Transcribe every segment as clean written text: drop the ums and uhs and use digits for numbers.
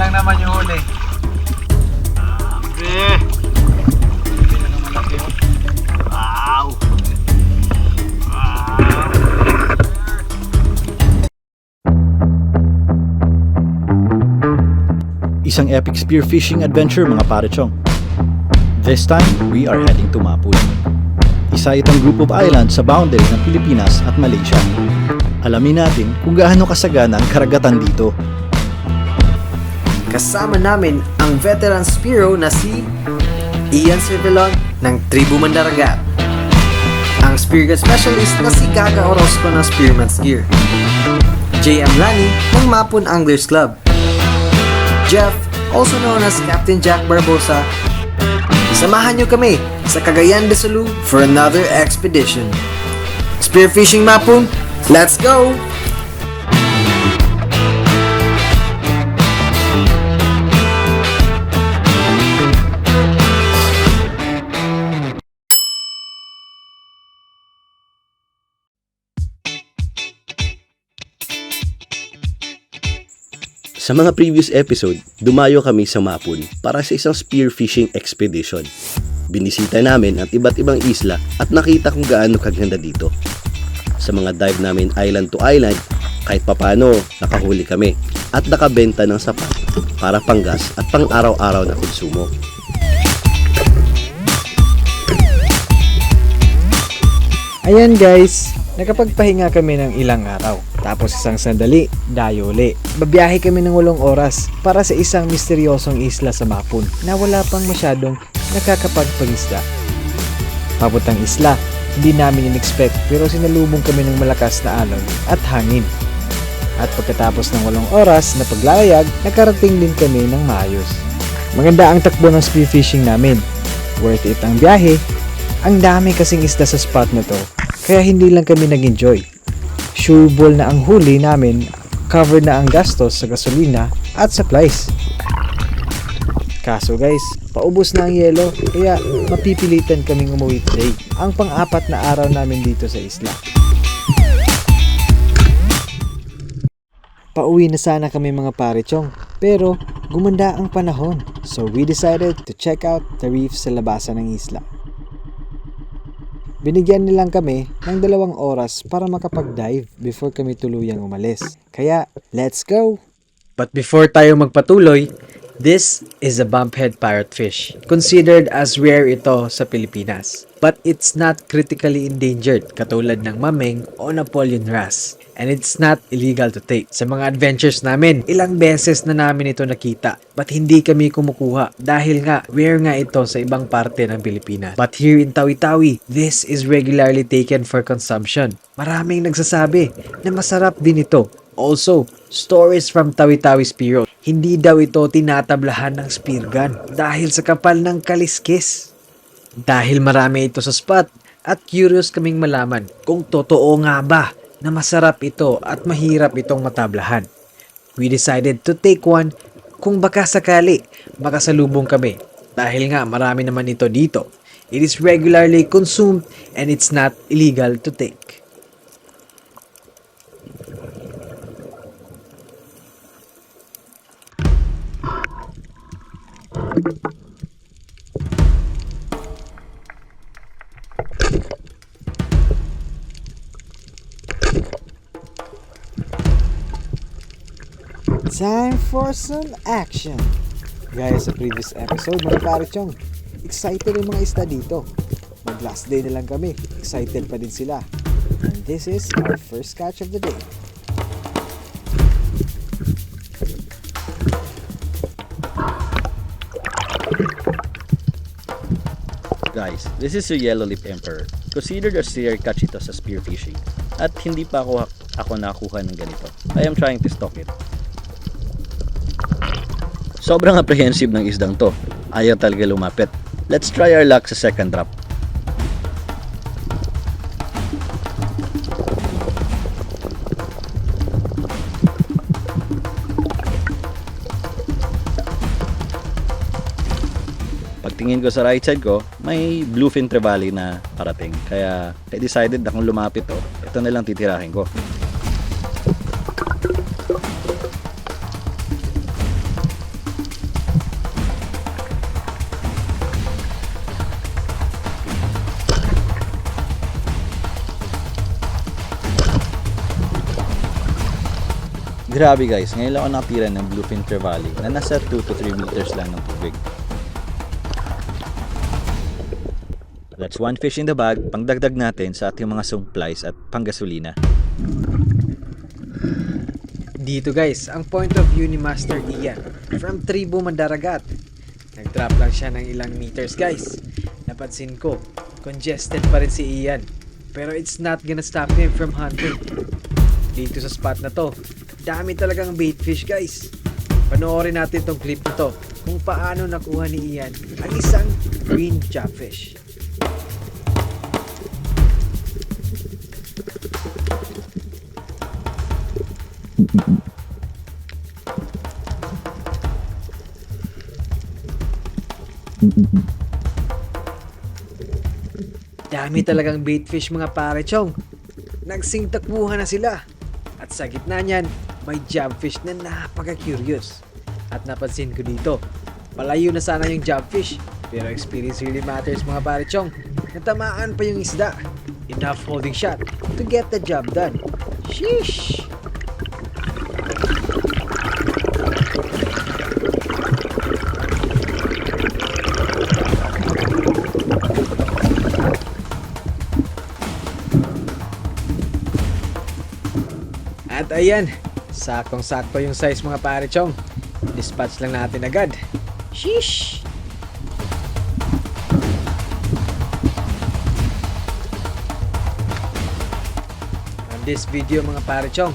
lang naman yung huli. Wow! Isang epic spearfishing adventure mga parechong. This time, we are heading to Mapul. Isa itong group of islands sa boundary ng Pilipinas at Malaysia. Alamin natin kung gaano kasagana ang karagatan dito. Kasama namin ang veteran Spiro na si Ian Cervelon ng Tribu Mandaragat, ang Speargun Specialist na si Gaga Orozco ng Spearman's Gear, J.M. Lani ng Mapun Anglers Club, Jeff, also known as Captain Jack Barbosa. Samahan nyo kami sa Cagayan de Sulu for another expedition. Spearfishing Mapun, let's go! Sa mga previous episode, dumayo kami sa Mapul para sa isang spearfishing expedition. Binisita namin ang iba't ibang isla at nakita kung gaano kaganda dito. Sa mga dive namin island to island, kahit papano nakahuli kami at nakabenta ng sapat para panggas at pang araw-araw na konsumo. Ayan guys, nakapagpahinga kami ng ilang araw. Tapos isang sandali, dayole. Babiyahe kami ng 8 oras para sa isang misteryosong isla sa Mapun na wala pang masyadong nakakapagpangisda. Papuntang isla, hindi namin in-expect pero sinalubong kami ng malakas na alon at hangin. At pagkatapos ng 8 oras na paglalayag, nakarating din kami ng maayos. Maganda ang takbo ng spearfishing namin. Worth it ang biyahe. Ang dami kasing isda sa spot na to, kaya hindi lang kami nag-enjoy. Sureball na ang huli namin, covered na ang gastos sa gasolina at supplies. Kaso guys, paubos na ang yelo, kaya mapipilitan kaming umuwi today. Ang pang-4 na araw namin dito sa isla. Pauwi na sana kami mga parechong, pero gumanda ang panahon, so we decided to check out the reef sa labasan ng isla. Binigyan nilang kami ng 2 oras para makapag-dive before kami tuluyang umalis. Kaya, let's go! But before tayo magpatuloy, this is a bumphead parrotfish. Considered as rare ito sa Pilipinas. But it's not critically endangered katulad ng mameng o Napoleon wrasse. And it's not illegal to take. Sa mga adventures namin, ilang beses na namin ito nakita. But hindi kami kumukuha dahil nga rare nga ito sa ibang parte ng Pilipinas. But here in Tawi-Tawi, this is regularly taken for consumption. Maraming nagsasabi na masarap din ito. Also, stories from Tawi-Tawi Spiro, hindi daw ito tinatablahan ng spear gun dahil sa kapal ng kaliskis. Dahil marami ito sa spot at curious kaming malaman kung totoo nga ba na masarap ito at mahirap itong matablahan. We decided to take one kung baka sakali makasalubong kami dahil nga marami naman ito dito. It is regularly consumed and it's not illegal to take. Time for some action! Gaya sa previous episode mga parechong, excited yung mga isda dito. Mag last day na lang kami, excited pa din sila. And this is our first catch of the day. Guys, this is your yellow lip emperor. Considered a rare catch ito sa spearfishing. At hindi pa ako nakuha ng ganito. I am trying to stock it. Sobrang apprehensive ng isdang to. Ayaw talaga lumapit. Let's try our luck sa second drop. Pagtingin ko sa right side ko, may bluefin trevally na parating. Kaya I decided na kung lumapit to, ito na lang titirahin ko. Grabe guys, ngayon lang ako nakatira ng Bluefin Trevally na nasa 2 to 3 meters lang ng tubig. That's one fish in the bag, pangdagdag natin sa ating mga supplies at panggasolina. Dito guys, ang point of view ni Master Ian from Tribu Mandaragat. Nag-drop lang siya ng ilang meters guys. Napansin ko, congested pa rin si Ian. Pero it's not gonna stop him from hunting. Dito sa spot na to, dami talagang bait fish guys. Panoorin natin tong clip na to kung paano nakuha ni Ian ang isang green jobfish. Dami talagang baitfish mga pare chong. Nagsingtakbuhan na sila. At sa gitna niyan, may jobfish na napaka-curious. At napansin ko dito, palayo na sana yung jobfish. Pero experience really matters mga pare chong. Natamaan pa yung isda. Enough holding shot to get the job done. Sheesh! At ayan, saktong-sakto yung size mga pare chong. Dispatch lang natin agad. Sheesh! On this video mga pare chong,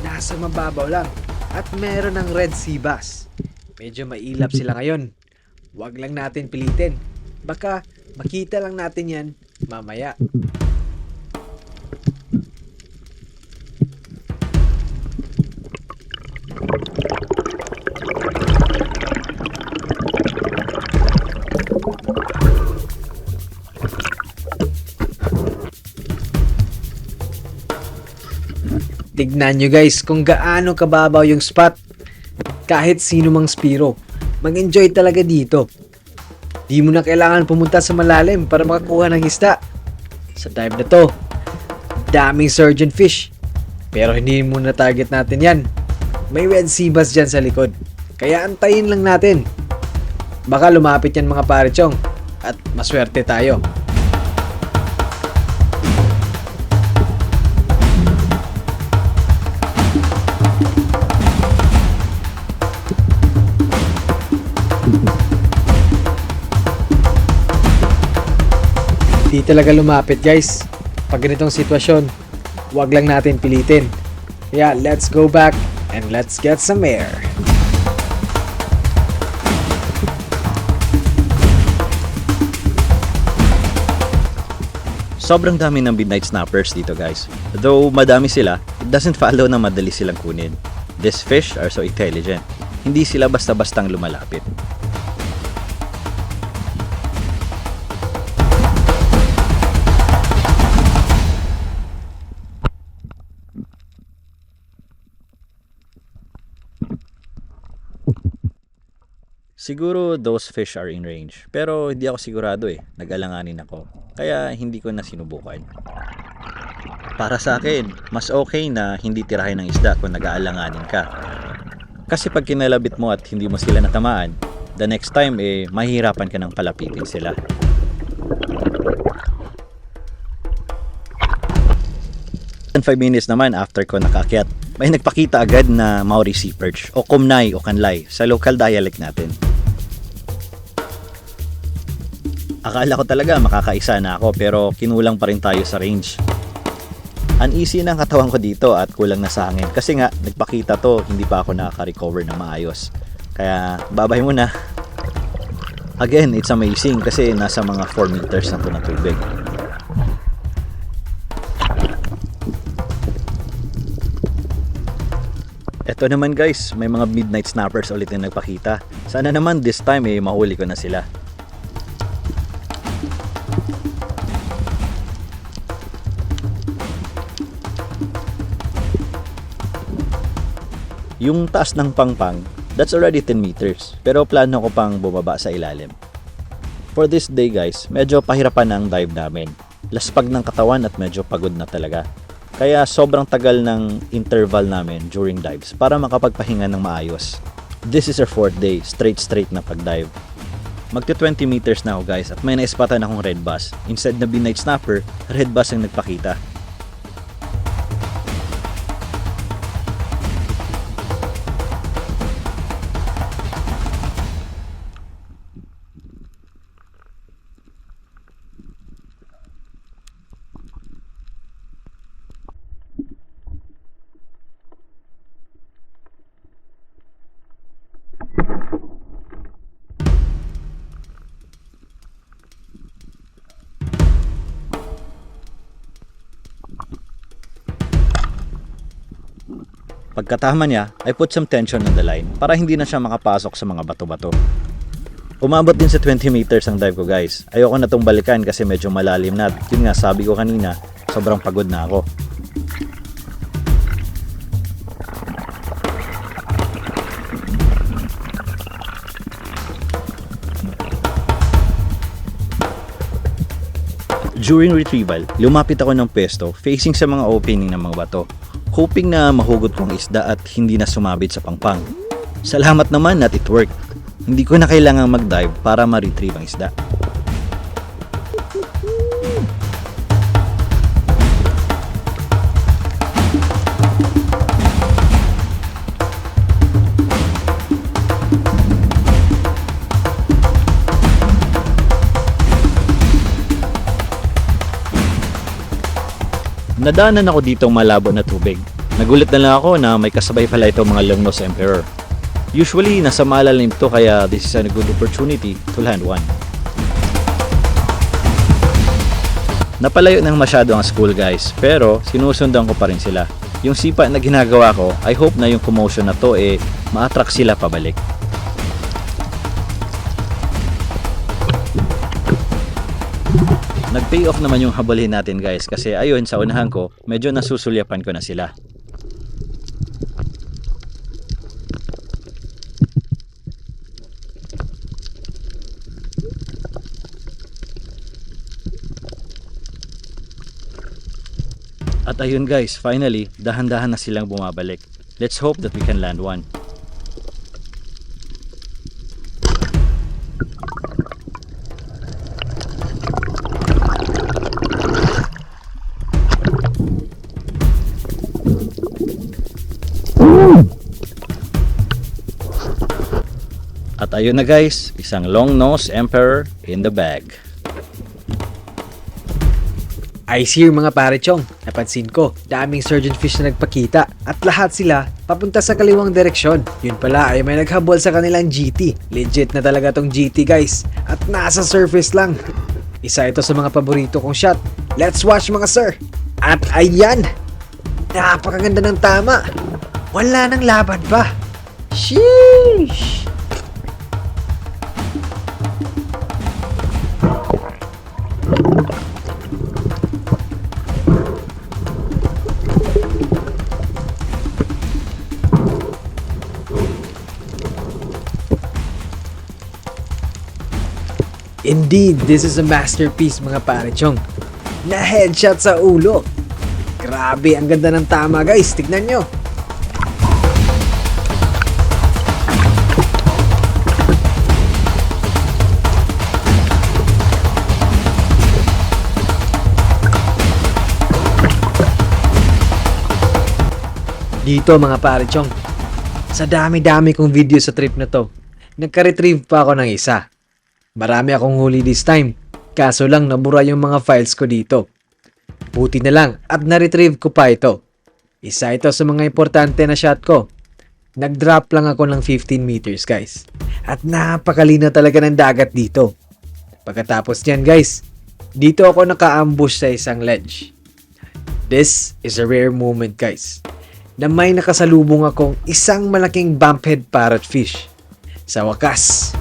nasa mababaw lang at meron ng red sea bass. Medyo mailap sila ngayon. Huwag lang natin pilitin. Baka makita lang natin yan mamaya. Tignan nyo guys kung gaano kababaw yung spot. Kahit sino mang Spiro, mag-enjoy talaga dito. Di mo na kailangan pumunta sa malalim para makakuha ng isda. Sa dive na to, daming surgeon fish. Pero hindi muna target natin yan. May red sea bass dyan sa likod. Kaya antayin lang natin. Baka lumapit yan mga pare chong. At maswerte tayo. Di talaga lumapit guys. Pag ganitong sitwasyon, wag lang natin pilitin. Kaya let's go back and let's get some air. Sobrang dami ng midnight snappers dito guys. Though madami sila, it doesn't follow na madali silang kunin. These fish are so intelligent. Hindi sila basta-bastang lumalapit. Siguro those fish are in range. Pero hindi ako sigurado eh. Nag-alanganin ako. Kaya hindi ko na sinubukan. Para sa akin, mas okay na hindi tirahin ng isda kung nag-aalanganin ka. Kasi pag kinalabit mo at hindi mo sila natamaan, the next time mahihirapan ka ng palapitin sila. And 5 minutes naman after ko nakakyat, may nagpakita agad na Maori sea perch o kumnay o kanlay sa local dialect natin. Akala ko talaga makakaisa na ako pero kinulang pa rin tayo sa range. Uneasy ng katawan ko dito at kulang na sa hangin kasi nga nagpakita to, hindi pa ako nakaka-recover na maayos. Kaya babay muna. Again, it's amazing kasi nasa mga 4 meters na to na tubig. Eto naman guys, may mga midnight snappers ulit na nagpakita. Sana naman this time mahuli ko na sila. Yung taas ng pangpang, that's already 10 meters. Pero plano ko pang bumaba sa ilalim. For this day guys, medyo pahirapan ang dive namin. Laspag ng katawan at medyo pagod na talaga. Kaya sobrang tagal ng interval namin during dives para makapagpahinga ng maayos. This is our 4th day, straight na pag-dive. Magto 20 meters na ako guys at may naispatan akong red bass. Instead na night snapper, red bass ang nagpakita. Pagkatama niya, I put some tension on the line para hindi na siya makapasok sa mga bato-bato. Umabot din sa 20 meters ang dive ko guys. Ayoko na tong balikan kasi medyo malalim na. Yun nga sabi ko kanina, sobrang pagod na ako. During retrieval, lumapit ako ng pesto facing sa mga opening ng mga bato, hoping na mahugot ko ang isda at hindi na sumabit sa pangpang. Salamat naman at it worked. Hindi ko na kailangang mag-dive para ma-retrieve ang isda. Nadaanan ako ditong malabo na tubig. Nagulat na lang ako na may kasabay pala itong mga longnose emperor. Usually, nasa malalim to kaya this is a good opportunity to land one. Napalayo ng masyado ang school guys, pero sinusundan ko pa rin sila. Yung sipa na ginagawa ko, I hope na yung commotion na to ma-attract sila pabalik. Nag-pay off naman yung habulin natin guys kasi ayun sa unahan ko, medyo nasusulyapan ko na sila. At ayun guys, finally, dahan-dahan na silang bumabalik. Let's hope that we can land one. At ayun na guys, isang long-nosed emperor in the bag. Ice here mga pare chong. Napansin ko, daming surgeonfish na nagpakita at lahat sila papunta sa kaliwang direksyon. Yun pala ay may naghabol sa kanilang GT. Legit na talaga tong GT guys at nasa surface lang. Isa ito sa mga paborito kong shot. Let's watch mga sir. At ayan! Napakaganda ng tama. Wala nang laban pa. Sheesh! Indeed, this is a masterpiece mga pare chong. Na headshot sa ulo. Grabe, ang ganda ng tama guys. Tignan nyo. Dito mga pare chong. Sa dami-dami kong video sa trip na to, nagka-retrieve pa ako ng isa. Marami akong huli this time, kaso lang nabura yung mga files ko dito. Buti na lang at na-retrieve ko pa ito. Isa ito sa mga importante na shot ko. Nag-drop lang ako ng 15 meters guys. At napakalino talaga ng dagat dito. Pagkatapos niyan guys, dito ako naka-ambush sa isang ledge. This is a rare moment guys. Na may nakasalubong akong isang malaking bumphead parrotfish. Sa wakas,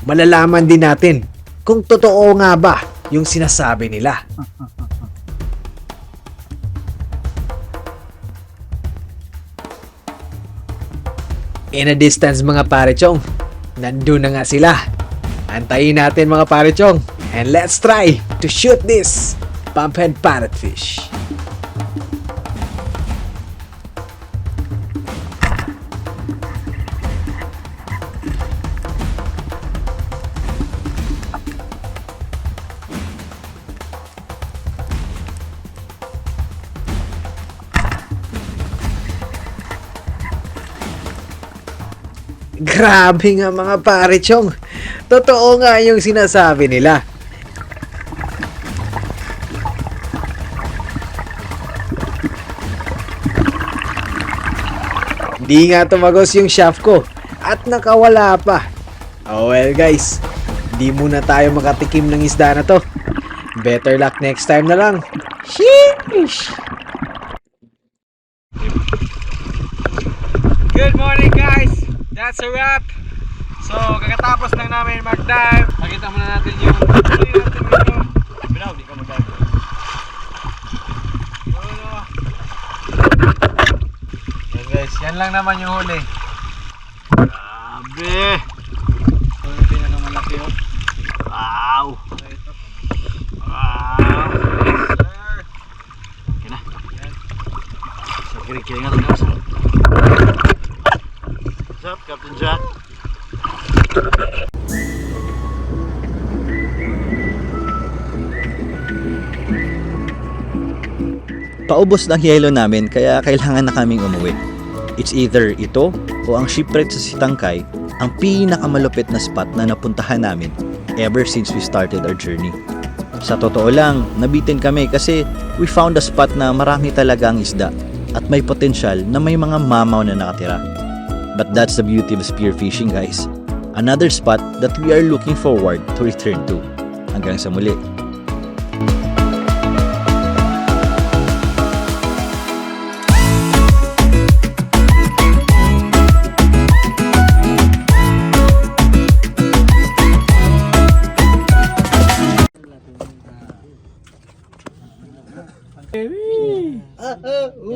malalaman din natin kung totoo nga ba yung sinasabi nila. In a distance mga parechong, nandun na nga sila. Antayin natin mga parechong and let's try to shoot this bumphead parrotfish. Grabe nga mga pare chong. Totoo nga yung sinasabi nila. Hindi nga tumagos yung shaft ko at nakawala pa. Oh well guys, di muna tayo makatikim ng isda na to. Better luck next time na lang. Sheesh! Good morning guys! That's a wrap! So, kakatapos lang namin mag-dive. Nakita muna natin yung huli natin dito. Binaw, di ka mag-dive. Yan guys, yan lang naman yung huli. Grabe! Ito yung pinakamalaki oh. Wow! Wow! Sir! Okay na. Yan. So, kiri-kiri nga ito guys. What's up, Captain Jack? Paubos ng yelo namin kaya kailangan na kaming umuwi. It's either ito o ang shipwreck sa Sitangkay ang pinakamalupit na spot na napuntahan namin ever since we started our journey. Sa totoo lang, nabitin kami kasi we found a spot na marami talaga ang isda at may potensyal na may mga mamaw na nakatira. But that's the beauty of spearfishing guys. Another spot that we are looking forward to return to. Hanggang sa muli.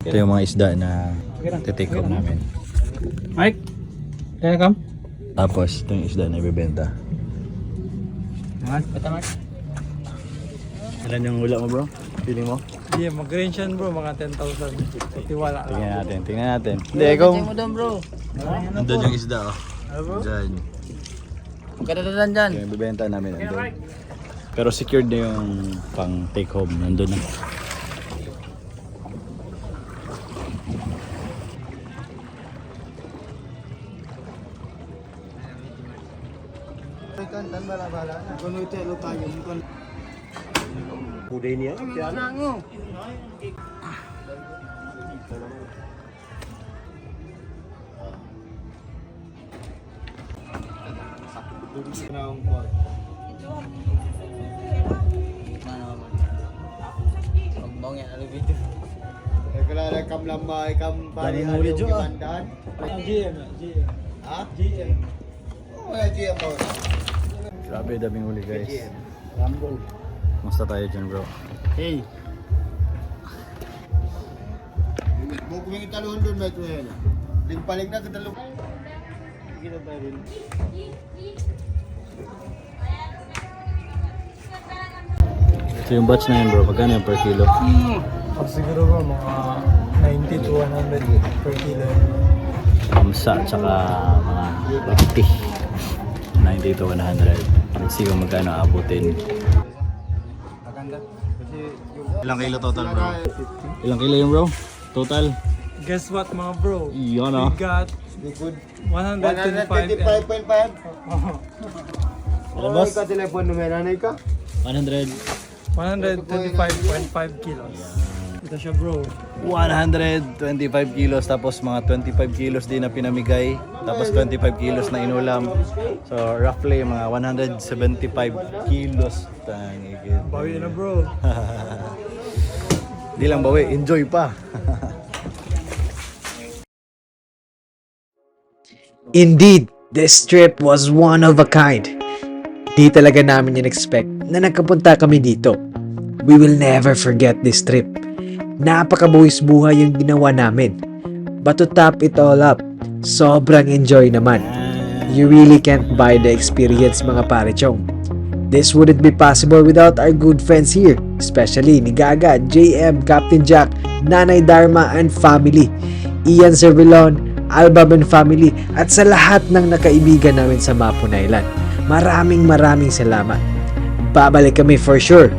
Ito yung mga isda na titake home namin. Mike, kaya kam? Tapos ito yung isda na ibibenta. Ilan yung hula mo bro? Feeling mo? Yeah, mag-range yan bro, mga 10,000. Tiwala Tingnan natin. Hindi, ikaw. mo doon bro. Nandun yung isda oh. Diyan. Kadadadan dyan. Yung ibibenta namin nandun. Pero secured na yung pang take home. Nandun na. Puday niya. Pambong yan, ano video. Kalau kam lambai kam bari Dami huli jo, ah. Mandan. GM. Ha? GM. Oh, ya GM bro. Grabe, daming huli guys. Musta tayo dyan bro? Hey. Mau kumingin taluhan doon ba ito yan? Limpaling na kita lupa. Kita tayo rin. So yung batch na yun bro, magkano yung per kilo? Siguro bro, mga 90 to 100 per kilo. Kamsa, tsaka mga 50. 90 to 100. Let's see kung magkano aabutin. Ilang kilo total bro? Ilang kilo yung bro? Total? Guess what mga bro? Yun oh. We got Good. 125. 125.5. Ano boss? Ka telephone numero nanay ka? 100. 125.5 kilos. Ito siya bro. 125 kilos tapos mga 25 kilos din na pinamigay tapos 25 kilos na inulam, so roughly mga 175 kilos tangigid. Bawi na bro. Di lang bawi, enjoy pa. Indeed, this trip was one of a kind. Di talaga namin in-expect na nagkapunta kami dito. We will never forget this trip. Napakabuwis buhay yung ginawa namin. But to top it all up, sobrang enjoy naman. You really can't buy the experience mga pare chong. This wouldn't be possible without our good friends here, especially ni Gaga, JM, Captain Jack, Nanay Dharma and family, Ian Cervelon, Albab and family, at sa lahat ng nakaibigan namin sa Mapon Island. Maraming salamat. Babalik kami for sure.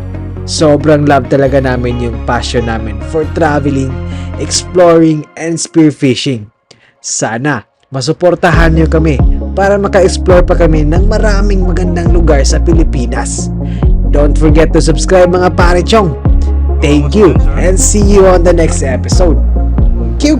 Sobrang love talaga namin yung passion namin for traveling, exploring, and spearfishing. Sana masuportahan nyo kami para maka-explore pa kami ng maraming magandang lugar sa Pilipinas. Don't forget to subscribe mga parechong. Thank you and see you on the next episode. Q!